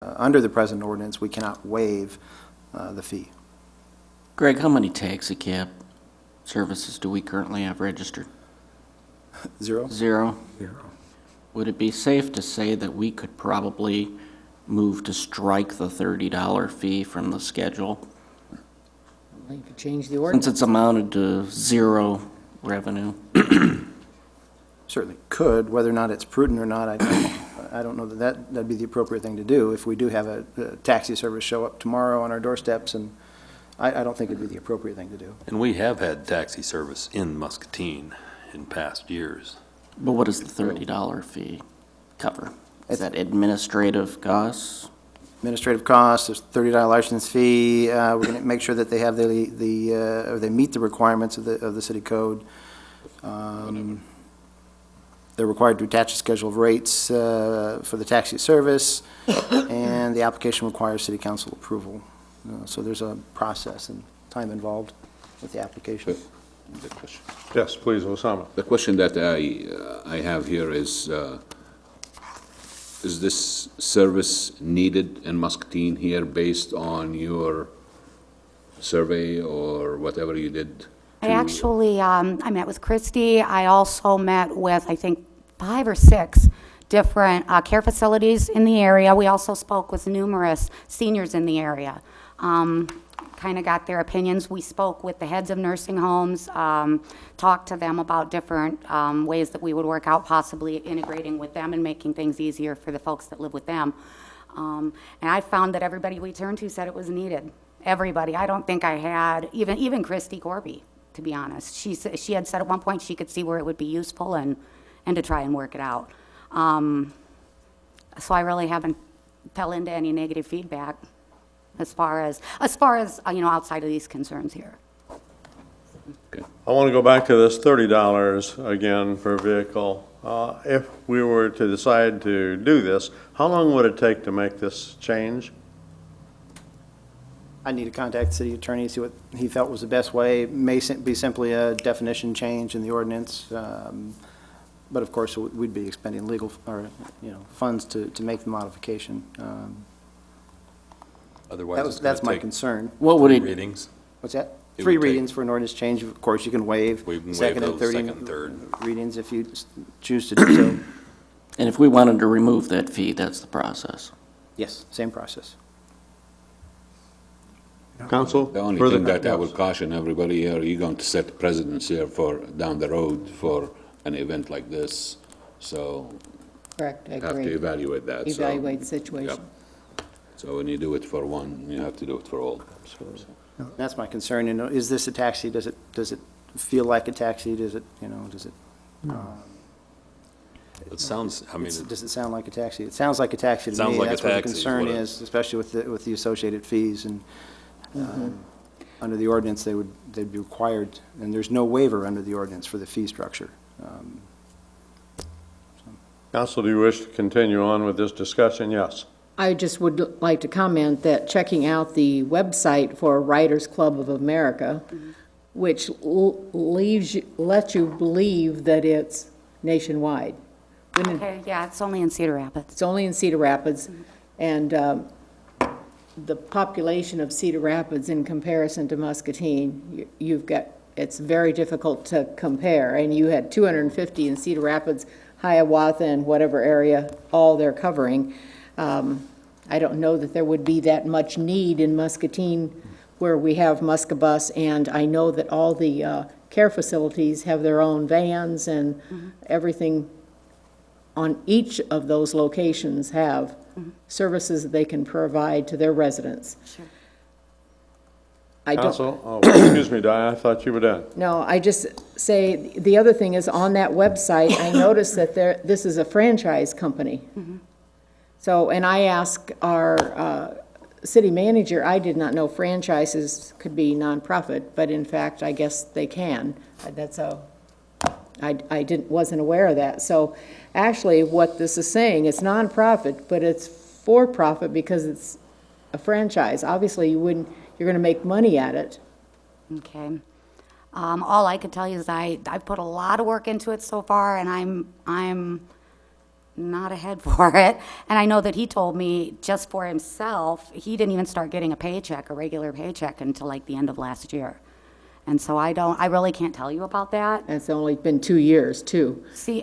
under the present ordinance, we cannot waive the fee. Greg, how many taxi cab services do we currently have registered? Zero? Zero? Would it be safe to say that we could probably move to strike the $30 fee from the schedule? You could change the Since ordinance. it's amounted to zero revenue? Certainly could. Whether or not it's prudent or not, I don't know that'd be the appropriate thing to do. If we do have a taxi service show up tomorrow on our doorsteps, and I don't think it'd be the appropriate thing to do. And we have had taxi service in Muscatine in past years. But what does the $30 fee cover? Is that administrative costs? Administrative costs, there's $30 license fee. We're going to make sure that they have or they meet the requirements of the city code. They're required to attach a schedule of rates for the taxi service, and the application requires city council approval. So there's a process and time involved with the application. The question- Yes, please, Osama. The question that I have here is this service needed in Muscatine here based on your survey or whatever you did? I actually, I met with Christy. I also met with, I think, 5 or 6 different care facilities in the area. We also spoke with numerous seniors in the area. Kind of got their opinions. We spoke with the heads of nursing homes, talked to them about different ways that we would work out possibly integrating with them and making things easier for the folks that live with them. And I found that everybody we turned to said it was needed. Everybody. I don't think I had, even Christy Corby, to be honest. She had said at one point she could see where it would be useful and to try and work it out. So I really haven't fell into any negative feedback as far as outside of these concerns here. I want to go back to this $30 again per vehicle. If we were to decide to do this, how long would it take to make this change? I need to contact the city attorney, see what he felt was the best way. It may be simply a definition change in the ordinance, but of course, we'd be expending legal, funds to make the modification. Otherwise, it's going That's to my take concern. What would it, readings. What's that? It 3 would take- readings for an ordinance change. Of course, you can waive We can waive second and those third second, third. readings if you choose to do so. and if we wanted to remove that fee, that's the process? Yes, same process. Council? The only further thing that I yes. will caution everybody here, you're going to set precedents here for down the road for an event like this, so Correct, I you have to agree. evaluate that. so- Evaluate the situation. Yep. So when you do it for one, you have to do it for all. That's my concern. Is this a taxi? Does it feel like a taxi? Does it, It sounds, I mean, does it sound like a taxi? It sounds like a taxi to Sounds me. like a That's what the taxi is concern what it- is, especially with the associated fees. And under the ordinance, they'd be required, and there's no waiver under the ordinance for the fee structure. Council, do you wish to continue on with this discussion? Yes. I just would like to comment that checking out the website for Writers Club of America, which lets you believe that it's nationwide. When it- Okay, yeah, it's only in Cedar Rapids. It's only in Cedar Rapids, and the population of Cedar Rapids in comparison to Muscatine, it's very difficult to compare, and you had 250 in Cedar Rapids, Hiawatha, and whatever area, all they're covering. I don't know that there would be that much need in Muscatine where we have Muscabus, and I know that all the care facilities have their own vans and everything on each of those locations have services that they can provide to their residents. Sure. I don't, Council, excuse me, Di, I thought you were done. no, I just say, the other thing is, on that website, I noticed that this is a franchise company. So, and I asked our city manager, I did not know franchises could be nonprofit, but in fact, I guess they can. I wasn't aware of that. So actually, what this is saying, it's nonprofit, but it's for-profit because it's a franchise. Obviously, you're going to make money at it. Okay. All I could tell you is I've put a lot of work into it so far, and I'm not ahead for it. And I know that he told me just for himself, he didn't even start getting a paycheck, a regular paycheck, until like the end of last year. And so I really can't tell you about that. And it's only been 2 years, too. See,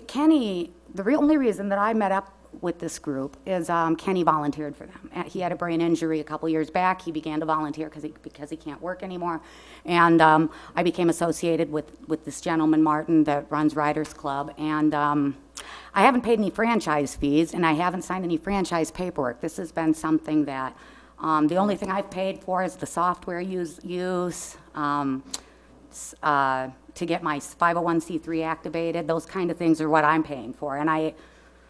Kenny, only reason that I met up with this group is Kenny volunteered for them. He had a brain injury a couple years back. He began to volunteer because he can't work anymore. And I became associated with this gentleman, Martin, that runs Riders Club. And I haven't paid any franchise fees, and I haven't signed any franchise paperwork. This has been something that, the only thing I've paid for is the software use to get my 501c3 activated. Those kind of things are what I'm paying for.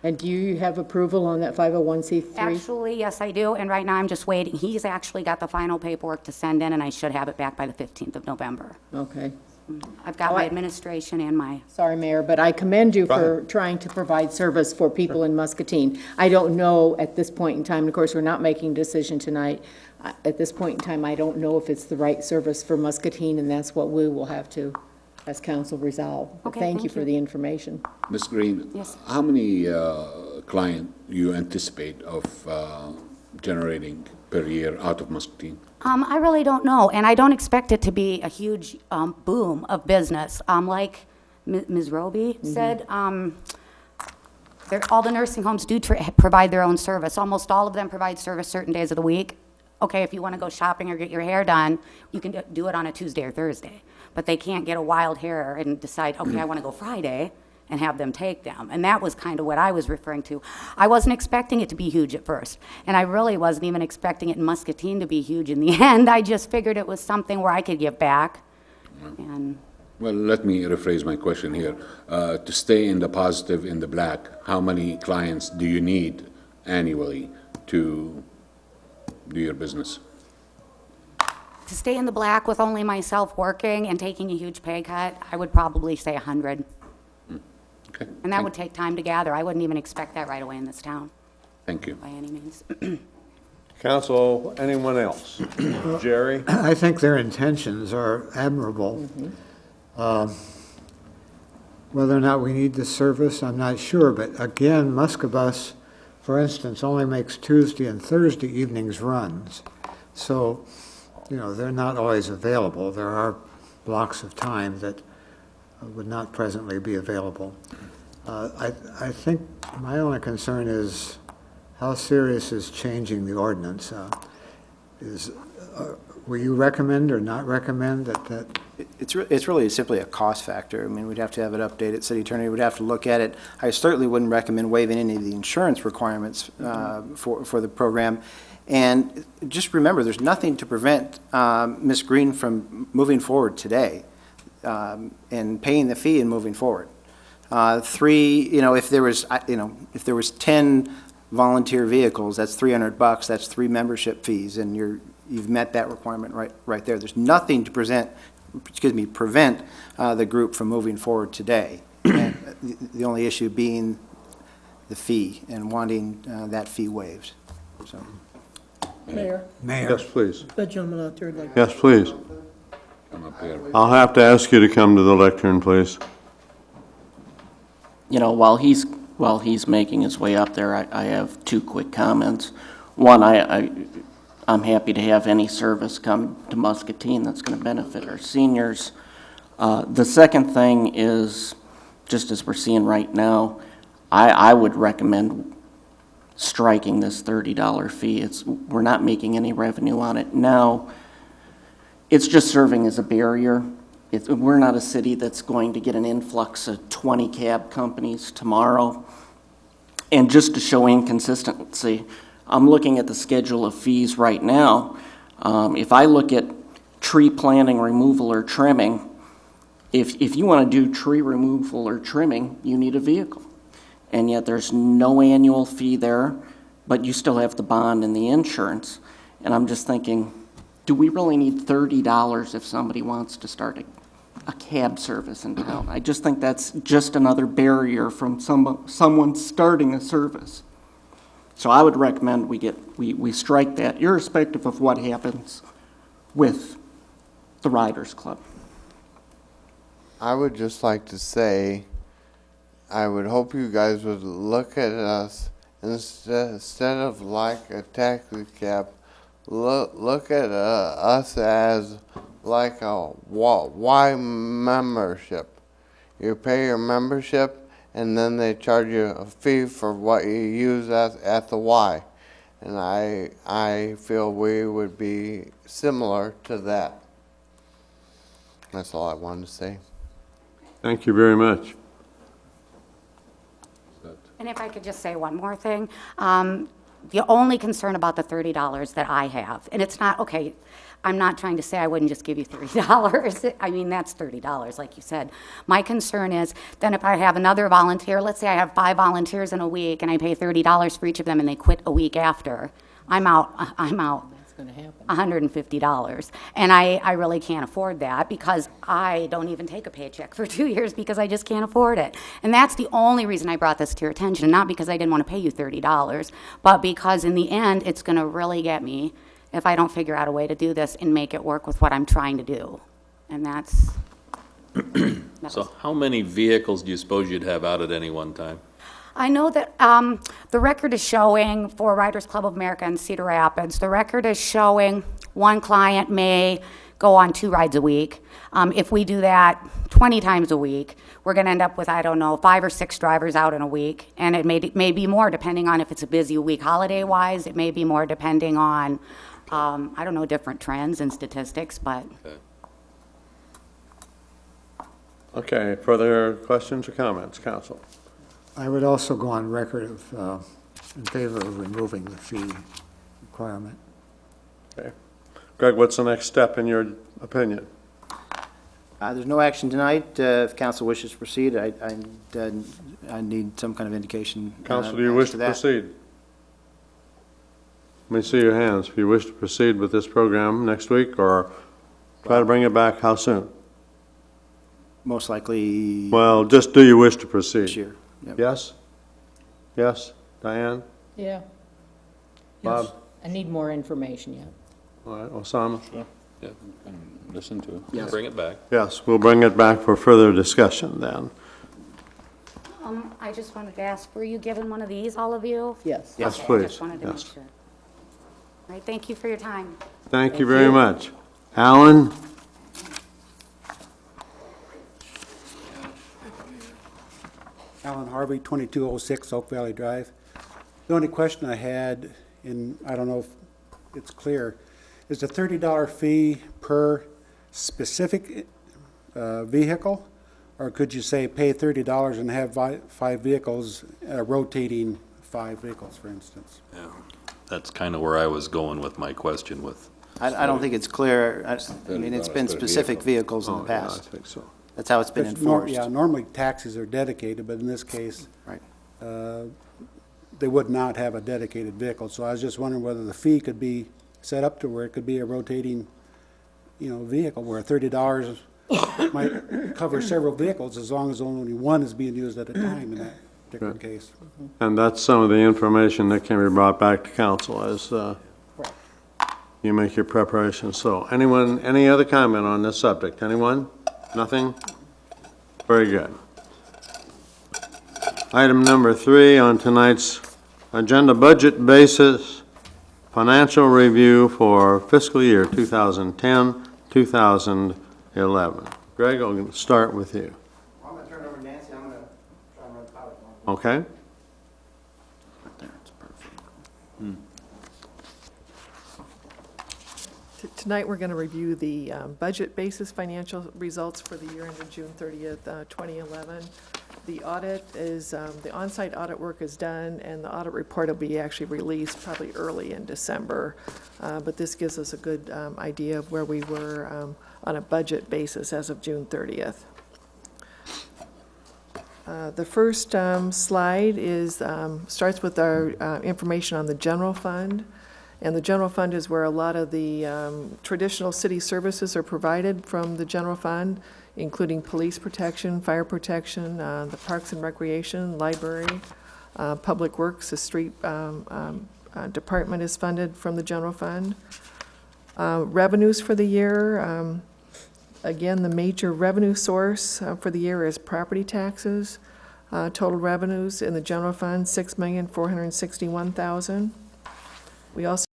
And do you have approval on that 501c3? Actually, yes, I do, and right now I'm just waiting. He's actually got the final paperwork to send in, and I should have it back by the 15th of November. Okay. I've got my administration and my, Sorry, Mayor, but I commend you for trying to provide service for people in Muscatine. I don't know at this point in time, and of course, we're not making a decision tonight. At this point in time, I don't know if it's the right service for Muscatine, and that's what we will have to, as council, resolve. But Okay, thank you thank for you. the information. Ms. Green? Yes. How many client you anticipate of generating per year out of Muscatine? I really don't know, and I don't expect it to be a huge boom of business. Like Ms. Roby said, all the nursing homes do provide their own service. Almost all of them provide service certain days of the week. Okay, if you want to go shopping or get your hair done, you can do it on a Tuesday or Thursday. But they can't get a wild hair and decide, okay, I want to go Friday, and have them take them. And that was kind of what I was referring to. I wasn't expecting it to be huge at first, and I really wasn't even expecting it in Muscatine to be huge in the end. I just figured it was something where I could give back. And Well, let me rephrase my question here. To stay in the positive, in the black, how many clients do you need annually to do your business? to stay in the black with only myself working and taking a huge pay cut, I would probably say 100. Okay. And that would take time to gather. I wouldn't even expect that right away in this town, Thank you. by any means. Council, anyone else? Jerry? I think their intentions are admirable. Whether or not we need this service, I'm not sure, but again, Muscabus, for instance, only makes Tuesday and Thursday evenings runs. So, you know, they're not always available. There are blocks of time that would not presently be available. I think my only concern is how serious is changing the ordinance? Will you recommend or not recommend that It's really simply a cost factor. I mean, we'd have to have it updated. City attorney would have to look at it. I certainly wouldn't recommend waiving any of the insurance requirements for the program. And just remember, there's nothing to prevent Ms. Green from moving forward today and paying the fee and moving forward. If there was 10 volunteer vehicles, that's $300. That's 3 membership fees, and you've met that requirement right there. There's nothing to prevent the group from moving forward today. And the only issue being the fee and wanting that fee waived. So. Mayor, Mayor? Yes, please. that gentleman out there, like, Yes, please. Come up here. I'll have to ask you to come to the lectern, please. You know, while he's making his way up there, I have 2 quick comments. One, I'm happy to have any service come to Muscatine that's going to benefit our seniors. The second thing is, just as we're seeing right now, I would recommend striking this $30 fee. We're not making any revenue on it now. It's just serving as a barrier. We're not a city that's going to get an influx of 20 cab companies tomorrow. And just to show inconsistency, I'm looking at the schedule of fees right now. If I look at tree planting, removal, or trimming, if you want to do tree removal or trimming, you need a vehicle. And yet there's no annual fee there, but you still have the bond and the insurance. And I'm just thinking, do we really need $30 if somebody wants to start a cab service in town? I just think that's just another barrier from someone starting a service. So I would recommend we strike that, irrespective of what happens with the Riders Club. I would just like to say, I would hope you guys would look at us instead of like a taxi cab, look at us as like a Y membership. You pay your membership and then they charge you a fee for what you use at the Y. And I feel we would be similar to that. That's all I wanted to say. Thank you very much. And if I could just say one more thing, the only concern about the $30 that I have, and it's not, okay, I'm not trying to say I wouldn't just give you $30. I mean, that's $30, like you said. My concern is, then if I have another volunteer, let's say I have 5 volunteers in a week, and I pay $30 for each of them, and they quit a week after, I'm out. That's going to happen. $150. And I really can't afford that because I don't even take a paycheck for 2 years because I just can't afford it. And that's the only reason I brought this to your attention, not because I didn't want to pay you $30, but because in the end, it's going to really get me if I don't figure out a way to do this and make it work with what I'm trying to do. And that's... So how many vehicles do you suppose you'd have out at any one time? I know that the record is showing for Riders Club of America in Cedar Rapids, the record is showing one client may go on 2 rides a week. If we do that 20 times a week, we're going to end up with, I don't know, 5 or 6 drivers out in a week. And it may be more depending on if it's a busy week holiday-wise. It may be more depending on, I don't know, different trends and statistics, but... Okay, further questions or comments, council? I would also go on record of, in favor of removing the fee requirement. Okay. Greg, what's the next step in your opinion? There's no action tonight. If council wishes to proceed, I need some kind of indication. Council, do you as wish to that. proceed? Let me see your hands. If you wish to proceed with this program next week or try to bring it back, how soon? Most likely Well, just do you wish to proceed? this year. Yep. Yes? Yes? Diane? Yeah. Bob? I need more information yet. All right, Osama? Listen to it. Yes. Bring it back. Yes, we'll bring it back for further discussion then. I just wanted to ask, were you given one of these, all of you? Yes. Yes, Okay, I please. just wanted to make Yes. sure. All right, thank you for your time. Thank you very much. Alan? Alan Harvey, 2206 Oak Valley Drive. The only question I had, and I don't know if it's clear, is the $30 fee per specific vehicle? Or could you say pay $30 and have 5 vehicles, rotating 5 vehicles, for instance? Yeah, that's kind of where I was going with my question with, I don't think it's clear. I mean, it's been $30 per specific vehicle. vehicles in the Oh, yeah, I past. think so. That's how it's been It's enforced. Yeah, normally taxis are dedicated, but in this case, Right. they would not have a dedicated vehicle. So I was just wondering whether the fee could be set up to where it could be a rotating, vehicle, where $30 might cover several vehicles as long as only one is being used at a time in that particular Good. case. And that's some of the information that can be brought back to council as you make your preparations. So anyone, any other comment on this subject? Anyone? Nothing? Very good. Item number 3 on tonight's agenda, budget basis financial review for fiscal year 2010, 2011. Greg, I'll start with you. I'm going to turn it over to Nancy. I'm going to try and run the PowerPoint. Okay? There, it's perfect. Tonight, we're going to review the budget basis financial results for the year ended June 30th, 2011. The audit is, the on-site audit work is done, and the audit report will be actually released probably early in December. But this gives us a good idea of where we were on a budget basis as of June 30th. The first slide is, starts with our information on the general fund. And the general fund is where a lot of the traditional city services are provided from the general fund, including police protection, fire protection, the parks and recreation, library, public works, the street department is funded from the general fund. Revenues for the year, again, the major revenue source for the year is property taxes. Total revenues in the general fund, $6,461,000. We also